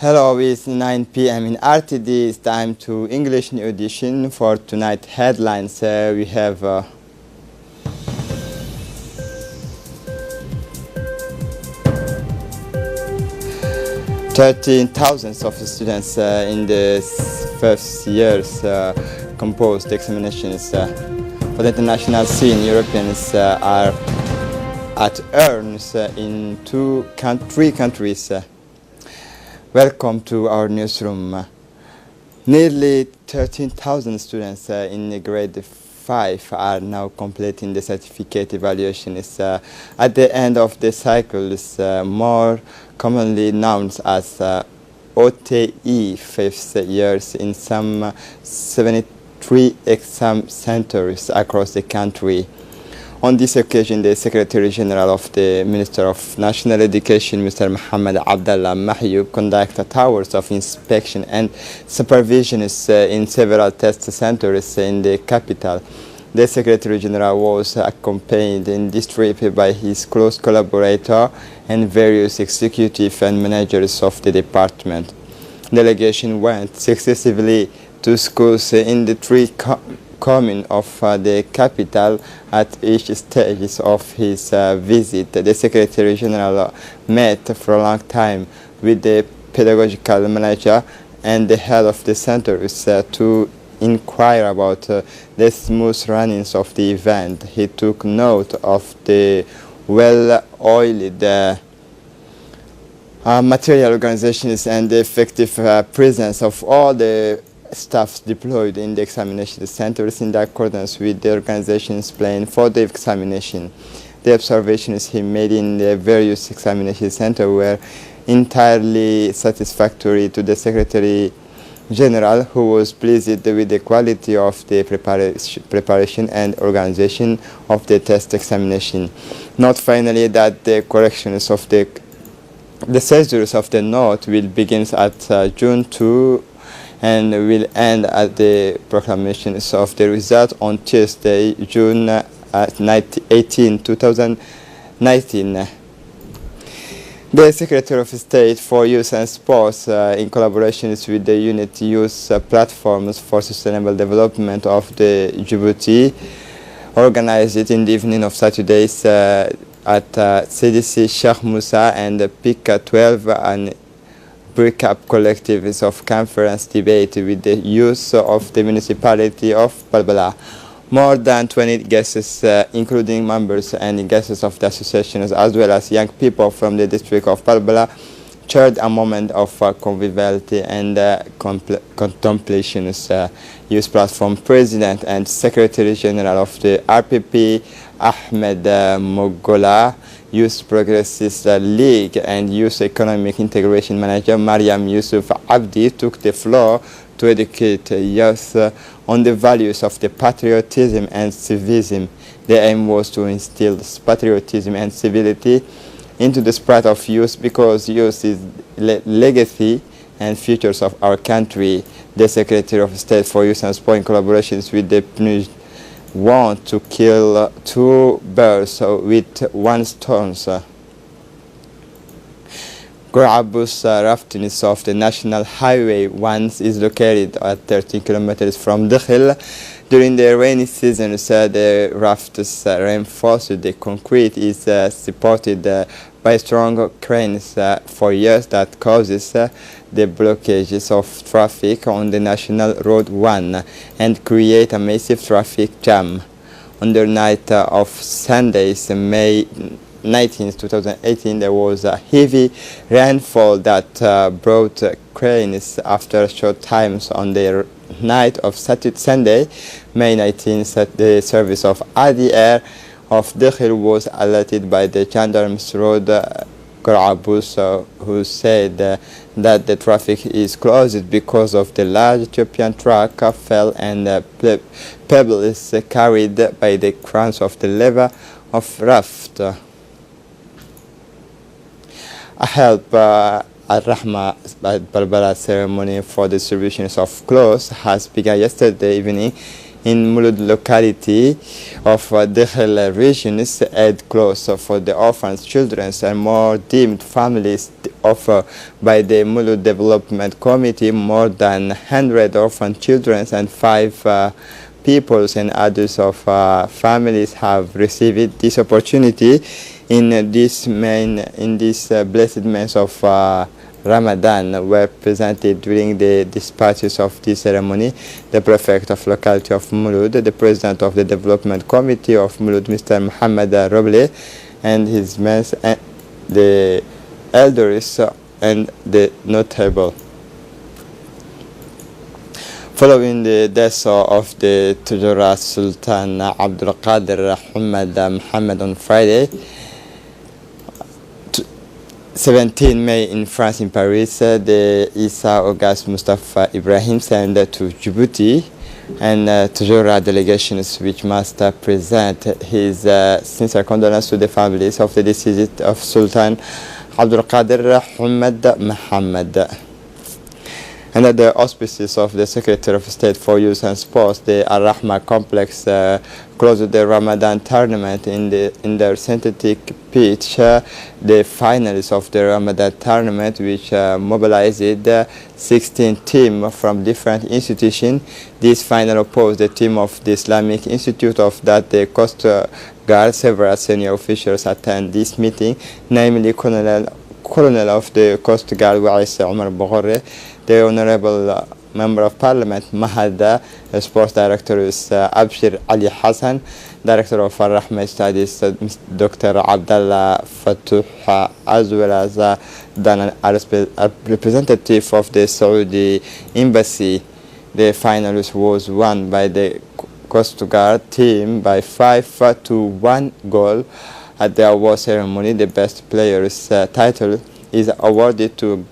Hello, it's 9 p.m. in RTD. It's time to English new edition for tonight headlines. We have 13,000 of students in the first years composed examinations for the international scene. Europeans are at earns in three countries. Welcome to our newsroom. Nearly 13,000 students in grade 5 are now completing the certificate evaluations at the end of the cycles, more commonly known as OTE fifth years in some 73 exam centers across the country. On this occasion, the Secretary General of the Minister of National Education, Mr. Mohammed Abdallah Mahyub, conducted hours of inspection and supervision in several test centers in the capital. The Secretary General was accompanied in this trip by his close collaborator and various executive and managers of the department. Delegation went successively to schools in the three communes of the capital. At each stage of his visit, the Secretary General met for a long time with the pedagogical manager and the head of the centers to inquire about the smooth runnings of the event. He took note of the well-oiled material organizations and the effective presence of all the staffs deployed in the examination centers in accordance with the organization's plan for the examination. The observations he made in the various examination centers were entirely satisfactory to the Secretary General, who was pleased with the quality of the preparation and organization of the test examination. Note finally that the corrections of the seizures of the note will begin at June 2 and will end at the proclamations of the result on Tuesday, June 18, 2019. The Secretary of State for Youth and Sports, in collaboration with the Unit Youth Platforms for Sustainable Development of the Djibouti, organized it in the evening of Saturdays at CDC Sheikh Musa and PICA 12 and break-up collectives of conference debate with the youth of the municipality of Balbala. More than 20 guests, including members and guests of the associations, as well as young people from the district of Balbala, shared a moment of conviviality and contemplation. Youth Platform President and Secretary General of the RPP, Ahmed Mogola, Youth Progressist League and Youth Economic Integration Manager Mariam Yusuf Abdi took the floor to educate youth on the values of the patriotism and civism. The aim was to instill patriotism and civility into the spirit of youth, because youth is legacy and futures of our country. The Secretary of State for Youth and Sport, in collaboration with the PNUD, want to kill two birds with one stone. Gorabus raftings of the National Highway 1 is located at 13 kilometers from Dakhil. During the rainy season, the rafts reinforced the concrete is supported by strong cranes for years that causes the blockages of traffic on the National Road 1 and create a massive traffic jam. On the night of Sundays, May 19, 2018, there was a heavy rainfall that brought cranes after short times. On the night of Sunday, May 19, the service of ADR of Dakhil was alerted by the Gendarmes Road Gorabus, who said that the traffic is closed because of the large Ethiopian truck fell and pebbles carried by the crowns of the lever of raft. A help Al-Rahma Balbala ceremony for distribution of clothes has begun yesterday evening in Mulud locality of Dakhil region. Aid clothes for the orphans, children and more deemed families offered by the Mulud Development Committee. More than 100 orphan children and 5 peoples and others of families have received this opportunity in this blessed month of Ramadan were presented during the dispatches of this ceremony. The prefect of locality of Mulud, the president of the development committee of Mulud, Mr. Muhammad Roble, and his men, the elders and the notable. Following the death of the Tujurat Sultan Abdul Qadir Ahmad Muhammad on Friday, 17 May in France, in Paris, the Isa August Mustafa Ibrahim sent to Djibouti and Tujura delegations which must present his sincere condolence to the families of the deceased of Sultan Abdul Qadir Ahmad Muhammad. Under the auspices of the Secretary of State for Youth and Sports, the Al-Rahma complex closed the Ramadan tournament in their synthetic pitch. The finalists of the Ramadan tournament, which mobilized 16 teams from different institutions. This final opposed the team of the Islamic Institute of that the Coast Guard. Several senior officials attend this meeting, namely Colonel of the Coast Guard Wais Omar Boghore, the Honorable Member of Parliament Mahada, Sports Director is Abshir Ali Hassan, Director of Al-Rahma Studies Dr. Abdallah Fatouh, as well as a representative of the Saudi Embassy. The finals was won by the Coast Guard team by 5-1 goal. At the award ceremony, the best player's title is awarded to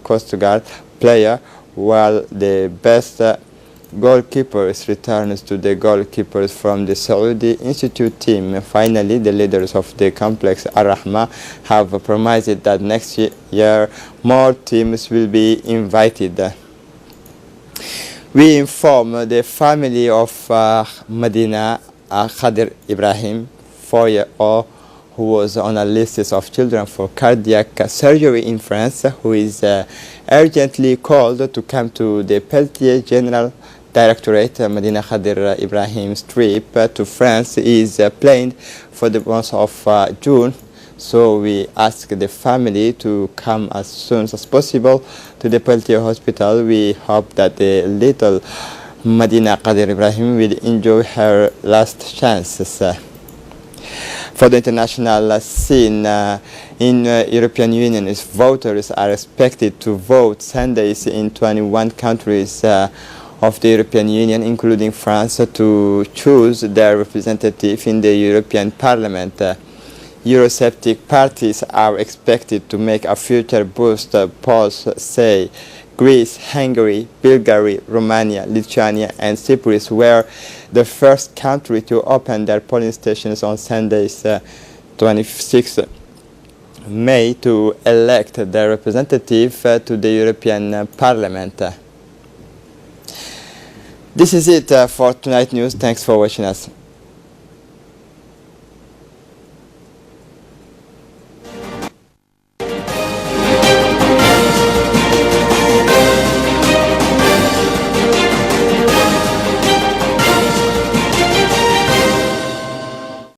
Coast Guard player, while the best goalkeeper returns to the goalkeepers from the Saudi Institute team. Finally, the leaders of the complex Al-Rahma have promised that next year more teams will be invited. We inform the family of Medina Khadir Ibrahim, 4-year-old, who was on a list of children for cardiac surgery in France, who is urgently called to come to the Peltier General Directorate. Medina Khadir Ibrahim's trip to France is planned for the month of June, so we ask the family to come as soon as possible to the Peltier Hospital. We hope that the little Medina Khadir Ibrahim will enjoy her last chances. For the international scene, in European Union, voters are expected to vote Sundays in 21 countries of the European Union, including France, to choose their representative in the European Parliament. Eurosceptic parties are expected to make a future boost. Polls say Greece, Hungary, Bulgaria, Romania, Lithuania, and Cyprus were the first country to open their polling stations on Sundays, 26 May, to elect their representative to the European Parliament. This is it for tonight's news. Thanks for watching us.